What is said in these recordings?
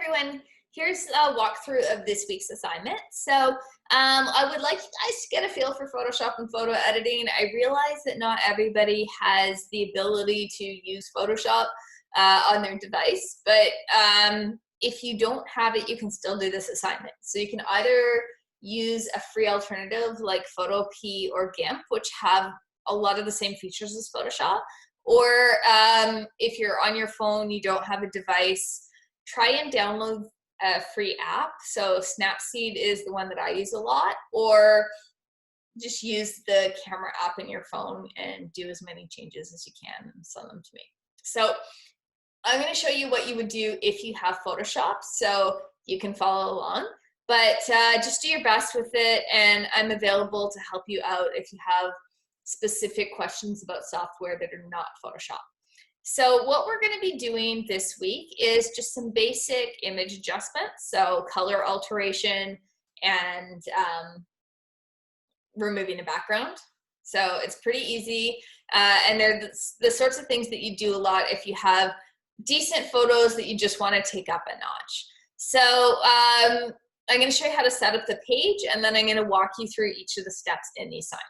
everyone. Here's a walkthrough of this week's assignment. I would like you guys to get a feel for Photoshop and photo editing. I realize that not everybody has the ability to use Photoshop on their device, but if you don't have it, you can still do this assignment. So you can either use a free alternative like Photopea or GIMP, which have a lot of the same features as Photoshop, or if you're on your phone, you don't have a device, try and download a free app. So Snapseed is the one that I use a lot, or just use the camera app in your phone and do as many changes as you can and send them to me. So I'm going to show you what you would do if you have Photoshop, so you can follow along, but just do your best with it, and I'm available to help you out if you have specific questions about software that are not Photoshop. So what we're going to be doing this week is just some basic image adjustments, so color alteration and removing a background. So it's pretty easy, and they're the sorts of things that you do a lot if you have decent photos that you just want to take up a notch. So I'm going to show you how to set up the page, and then I'm going to walk you through each of the steps in the assignment.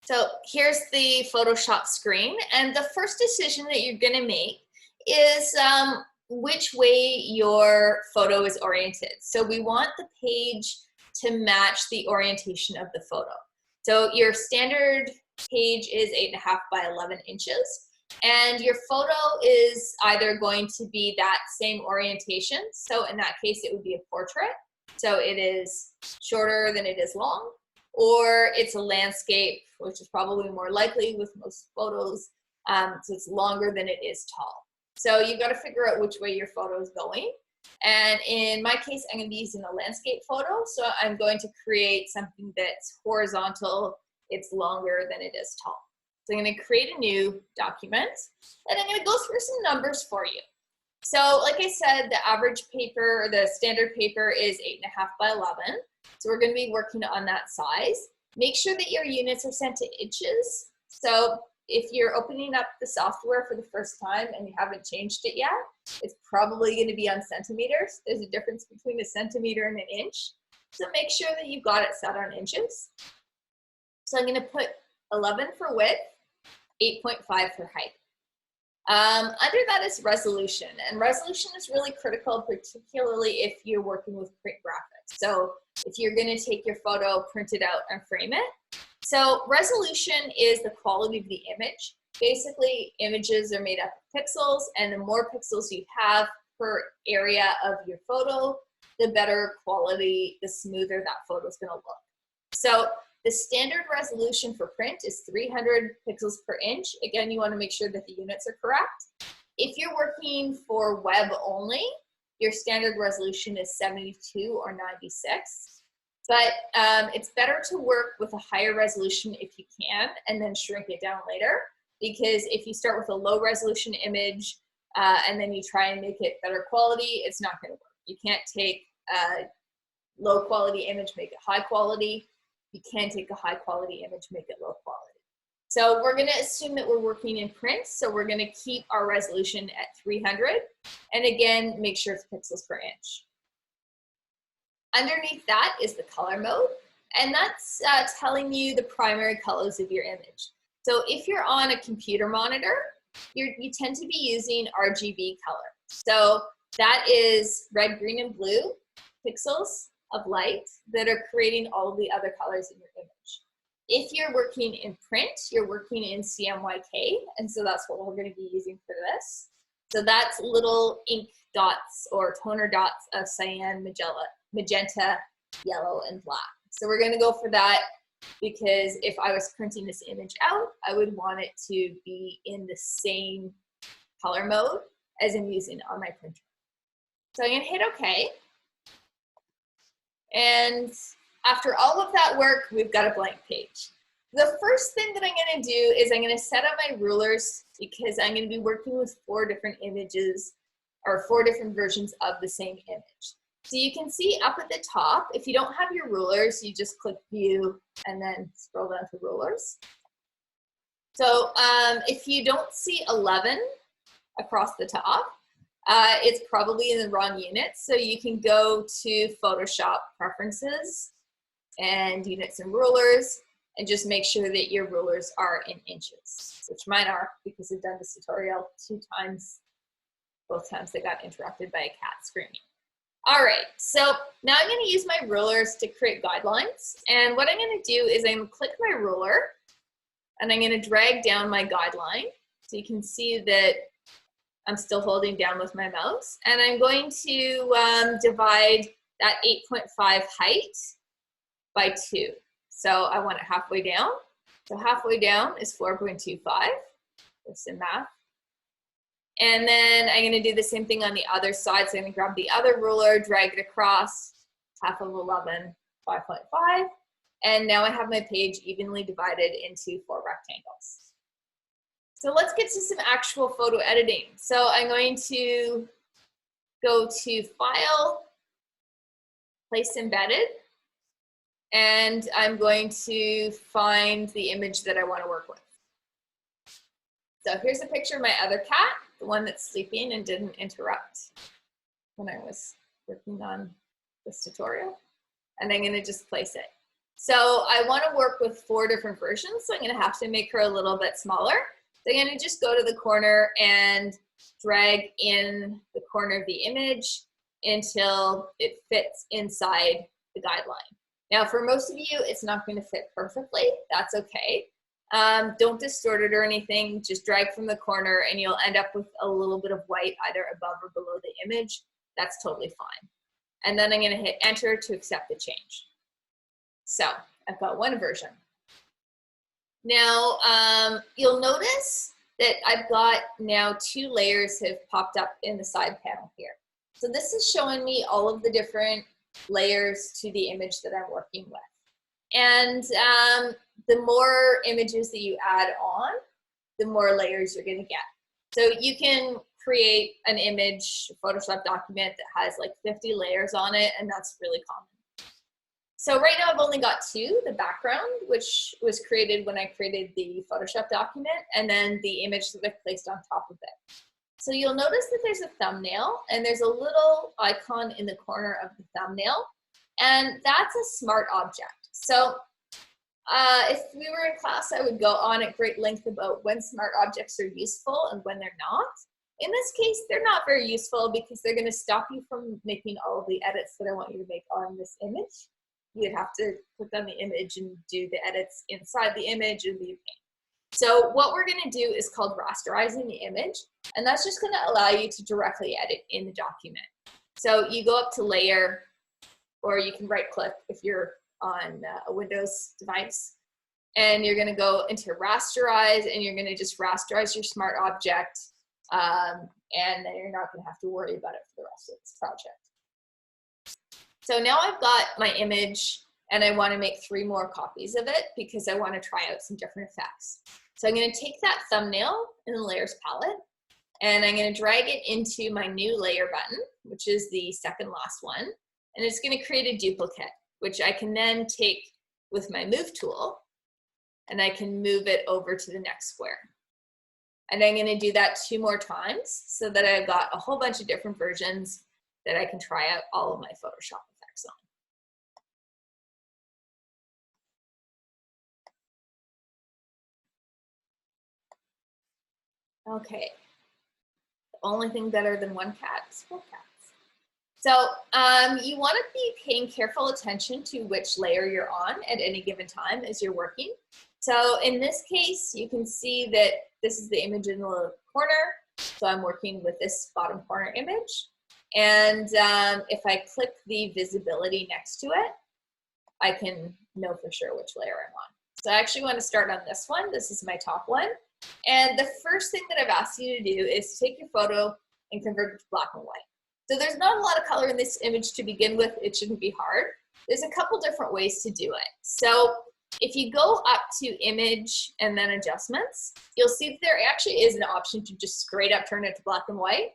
So here's the Photoshop screen, and the first decision that you're going to make is which way your photo is oriented. So we want the page to match the orientation of the photo. So your standard page is 8.5 by 11 inches, and your photo is either going to be that same orientation. So in that case, it would be a portrait. So it is shorter than it is long, or it's a landscape, which is probably more likely with most photos. So it's longer than it is tall. So you've got to figure out which way your photo is going. And in my case, I'm going to be using a landscape photo. So I'm going to create something that's horizontal. It's longer than it is tall. So I'm going to create a new document, and I'm going to go through some numbers for you. So like I said, the average paper, or the standard paper, is 8.5 by 11. So we're going to be working on that size. Make sure that your units are set to inches. So if you're opening up the software for the first time and you haven't changed it yet, it's probably going to be on centimeters. There's a difference between a centimeter and an inch. So make sure that you've got it set on inches. So I'm going to put 11 for width, 8.5 for height. Under that is resolution, and resolution is really critical, particularly if you're working with print graphics. So if you're going to take your photo, print it out, and frame it. So resolution is the quality of the image. Basically, images are made up of pixels, and the more pixels you have per area of your photo, the better quality, the smoother that photo is going to look. So the standard resolution for print is 300 pixels per inch. Again, you want to make sure that the units are correct. If you're working for web only, your standard resolution is 72 or 96. But it's better to work with a higher resolution if you can, and then shrink it down later. Because if you start with a low resolution image and then you try and make it better quality, it's not going to work. You can't take a low quality image, make it high quality. You can take a high quality image, make it low quality. So we're going to assume that we're working in print. So we're going to keep our resolution at 300. And again, make sure it's pixels per inch. Underneath that is the color mode, and that's telling you the primary colors of your image. So if you're on a computer monitor, you tend to be using RGB color. So that is red, green, and blue pixels of light that are creating all of the other colors in your image. If you're working in print, you're working in CMYK, and so that's what we're going to be using for this. So that's little ink dots or toner dots of cyan, magenta, yellow, and black. So we're going to go for that because if I was printing this image out, I would want it to be in the same color mode as I'm using on my printer. So I'm going to hit OK. And after all of that work, we've got a blank page. The first thing that I'm going to do is I'm going to set up my rulers, because I'm going to be working with 4 different images or 4 different versions of the same image. So you can see up at the top, if you don't have your rulers, you just click View and then scroll down to Rulers. So if you don't see 11 across the top, it's probably in the wrong unit. So you can go to Photoshop Preferences and Units and Rulers, and just make sure that your rulers are in inches, which mine are because I've done this tutorial 2 times. Both times they got interrupted by a cat screaming. All right, so now I'm going to use my rulers to create guidelines. And what I'm going to do is I'm going to click my ruler, and I'm going to drag down my guideline. So you can see that I'm still holding down with my mouse. And I'm going to divide that 8.5 height by 2. So I want it halfway down. So halfway down is 4.25. That's in math. And then I'm going to do the same thing on the other side. So I'm going to grab the other ruler, drag it across, half of 11, 5.5. And now I have my page evenly divided into 4 rectangles. So let's get to some actual photo editing. So I'm going to go to File, Place Embedded, and I'm going to find the image that I want to work with. So here's a picture of my other cat, the one that's sleeping and didn't interrupt when I was working on this tutorial. And I'm going to just place it. So I want to work with 4 different versions, so I'm going to have to make her a little bit smaller. So I'm going to just go to the corner and drag in the corner of the image until it fits inside the guideline. Now, for most of you, it's not going to fit perfectly. That's okay. Don't distort it or anything. Just drag from the corner and you'll end up with a little bit of white either above or below the image. That's totally fine. And then I'm going to hit Enter to accept the change. So I've got one version. Now, you'll notice that I've got now 2 layers have popped up in the side panel here. So this is showing me all of the different layers to the image that I'm working with. And the more images that you add on, the more layers you're going to get. So you can create an image Photoshop document that has like 50 layers on it, and that's really common. So right now I've only got 2, the background, which was created when I created the Photoshop document, and then the image that I've placed on top of it. So you'll notice that there's a thumbnail, and there's a little icon in the corner of the thumbnail, and that's a smart object. So if we were in class, I would go on at great length about when smart objects are useful and when they're not. In this case, they're not very useful because they're going to stop you from making all of the edits that I want you to make on this image. You'd have to click on the image and do the edits inside the image and be a pain. So what we're going to do is called rasterizing the image, and that's just going to allow you to directly edit in the document. So you go up to Layer, or you can right click if you're on a Windows device, and you're going to go into rasterize, and you're going to just rasterize your smart object, and then you're not going to have to worry about it for the rest of this project. So now I've got my image, and I want to make 3 more copies of it because I want to try out some different effects. So I'm going to take that thumbnail in the Layers palette, and I'm going to drag it into my new layer button, which is the second last one, and it's going to create a duplicate, which I can then take with my Move tool, and I can move it over to the next square. And I'm going to do that 2 more times so that I've got a whole bunch of different versions that I can try out all of my Photoshop effects on. Okay, the only thing better than 1 cat is 4 cats. So you want to be paying careful attention to which layer you're on at any given time as you're working. So in this case, you can see that this is the image in the corner. So I'm working with this bottom corner image. And if I click the visibility next to it, I can know for sure which layer I'm on. So I actually want to start on this one. This is my top one. And the first thing that I've asked you to do is take your photo and convert it to black and white. So there's not a lot of color in this image to begin with. It shouldn't be hard. There's a couple different ways to do it. So if you go up to Image and then Adjustments, you'll see that there actually is an option to just straight up turn it to black and white,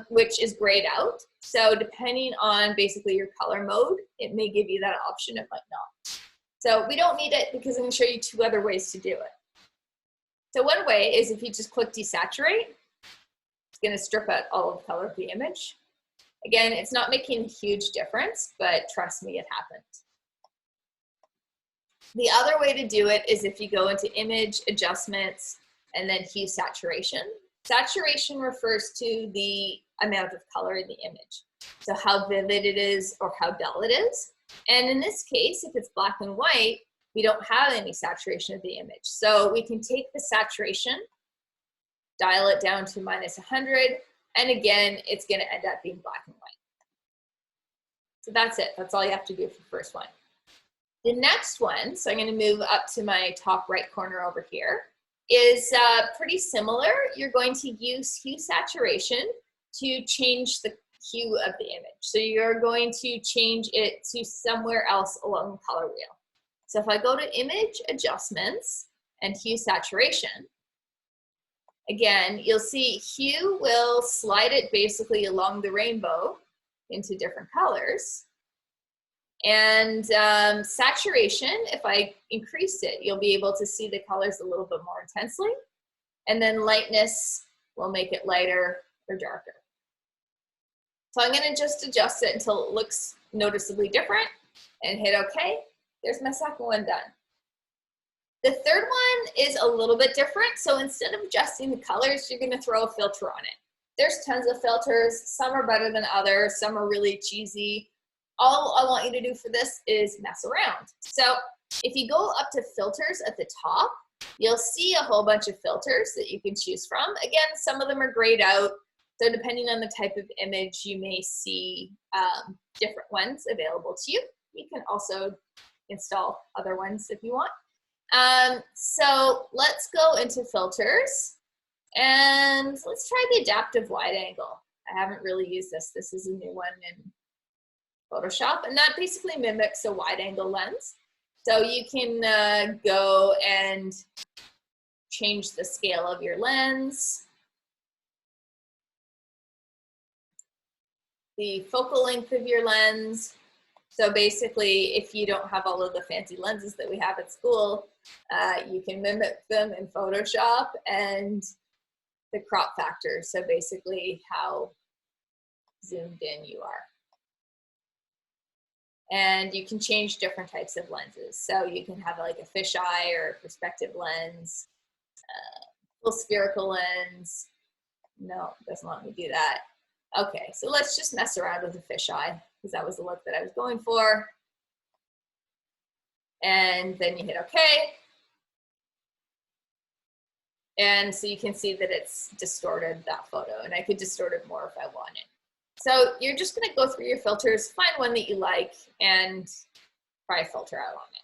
which is grayed out. So depending on basically your color mode, it may give you that option, it might not. So we don't need it because I'm going to show you 2 other ways to do it. So one way is if you just click desaturate, it's going to strip out all of the color of the image. Again, it's not making a huge difference, but trust me, it happened. The other way to do it is if you go into image adjustments and then hue saturation. Saturation refers to the amount of color in the image. So how vivid it is or how dull it is. And in this case, if it's black and white, we don't have any saturation of the image. So we can take the saturation, dial it down to -100, and again, it's going to end up being black and white. So that's it. That's all you have to do for the first one. The next one, so I'm going to move up to my top right corner over here, is pretty similar. You're going to use hue saturation to change the hue of the image. So you're going to change it to somewhere else along the color wheel. So if I go to image adjustments and hue saturation, again, you'll see hue will slide it basically along the rainbow into different colors. And saturation, if I increase it, you'll be able to see the colors a little bit more intensely. And then lightness will make it lighter or darker. So I'm going to just adjust it until it looks noticeably different and hit OK. There's my second one done. The third one is a little bit different. So instead of adjusting the colors, you're going to throw a filter on it. There's tons of filters. Some are better than others. Some are really cheesy. All I want you to do for this is mess around. So if you go up to filters at the top, you'll see a whole bunch of filters that you can choose from. Again, some of them are grayed out. So depending on the type of image, you may see different ones available to you. You can also install other ones if you want. So let's go into filters and let's try the adaptive wide angle. I haven't really used this. This is a new one in Photoshop, and that basically mimics a wide angle lens. So you can go and change the scale of your lens, the focal length of your lens. So basically, if you don't have all of the fancy lenses that we have at school, you can mimic them in Photoshop, and the crop factor, so basically how zoomed in you are. And you can change different types of lenses. So you can have like a fisheye or a perspective lens, full spherical lens. No, it doesn't let me do that. Okay, so let's just mess around with a fisheye because that was the look that I was going for. And then you hit OK. And so you can see that it's distorted that photo, and I could distort it more if I wanted. So you're just going to go through your filters, find one that you like, and try a filter out on it.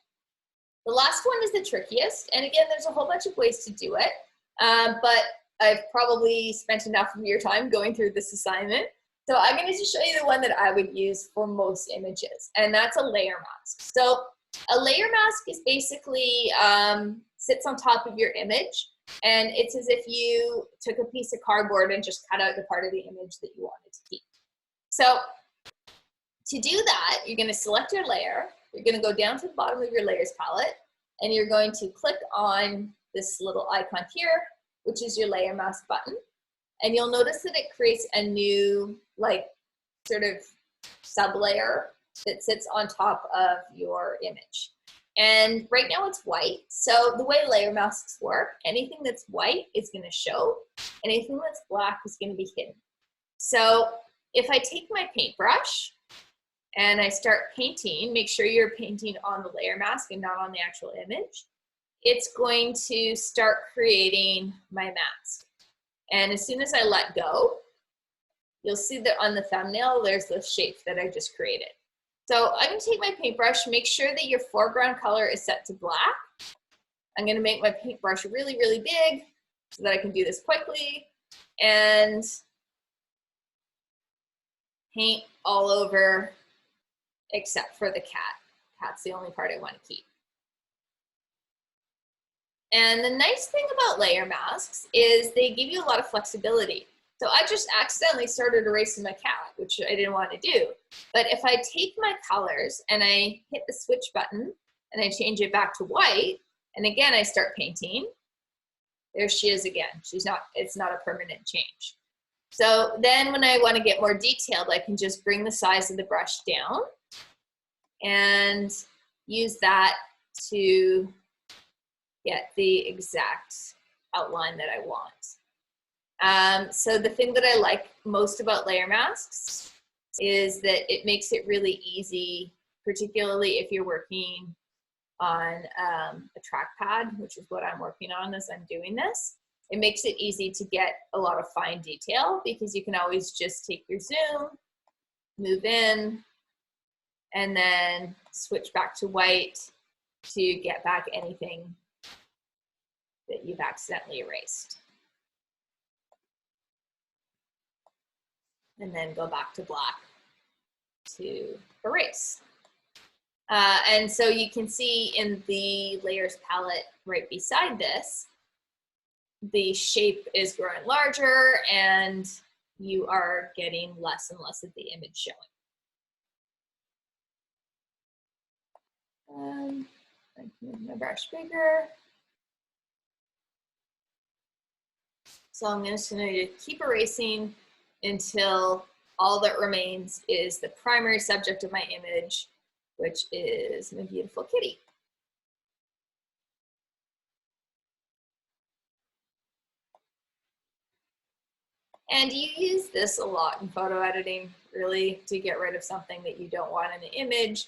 The last one is the trickiest. And again, there's a whole bunch of ways to do it. But I've probably spent enough of your time going through this assignment. So I'm going to just show you the one that I would use for most images. And that's a layer mask. So a layer mask is basically sits on top of your image. And it's as if you took a piece of cardboard and just cut out the part of the image that you wanted to keep. So to do that, you're going to select your layer. You're going to go down to the bottom of your layers palette, and you're going to click on this little icon here, which is your layer mask button. And you'll notice that it creates a new, like, sort of sub-layer that sits on top of your image. And right now it's white. So the way layer masks work, anything that's white is going to show. Anything that's black is going to be hidden. So if I take my paintbrush and I start painting, make sure you're painting on the layer mask and not on the actual image, it's going to start creating my mask. And as soon as I let go, you'll see that on the thumbnail, there's the shape that I just created. So I'm going to take my paintbrush, make sure that your foreground color is set to black. I'm going to make my paintbrush really, really big so that I can do this quickly, and paint all over except for the cat. Cat's the only part I want to keep. And the nice thing about layer masks is they give you a lot of flexibility. So I just accidentally started erasing my cat, which I didn't want to do. But if I take my colors and I hit the switch button and I change it back to white, and again I start painting, There she is again. It's not a permanent change. So then when I want to get more detailed, I can just bring the size of the brush down and use that to get the exact outline that I want. So the thing that I like most about layer masks is that it makes it really easy, particularly if you're working on a trackpad, which is what I'm working on as I'm doing this. It makes it easy to get a lot of fine detail because you can always just take your zoom, move in, and then switch back to white to get back anything that you've accidentally erased. And then go back to black to erase. And so you can see in the layers palette right beside this, the shape is growing larger and you are getting less and less of the image showing. I can make my brush bigger. So I'm just going to keep erasing until all that remains is the primary subject of my image, which is my beautiful kitty. And you use this a lot in photo editing, really, to get rid of something that you don't want in the image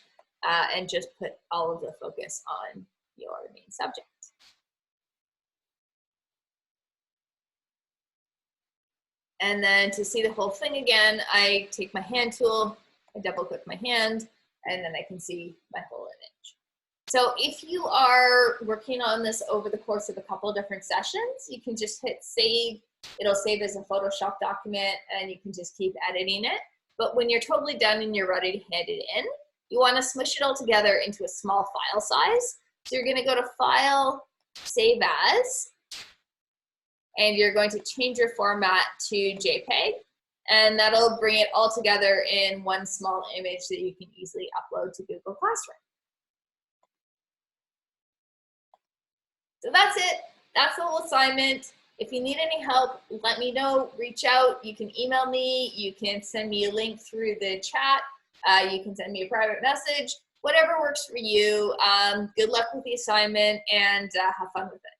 and just put all of the focus on your main subject. And then to see the whole thing again, I take my hand tool, I double click my hand, and then I can see my whole image. So if you are working on this over the course of a couple of different sessions, you can just hit save. It'll save as a Photoshop document and you can just keep editing it. But when you're totally done and you're ready to hand it in, you want to smush it all together into a small file size. So you're going to go to File, Save As, and you're going to change your format to JPEG, and that'll bring it all together in one small image that you can easily upload to Google Classroom. So that's it. That's the whole assignment. If you need any help, let me know, reach out. You can email me, you can send me a link through the chat, you can send me a private message, whatever works for you. Good luck with the assignment and have fun with it.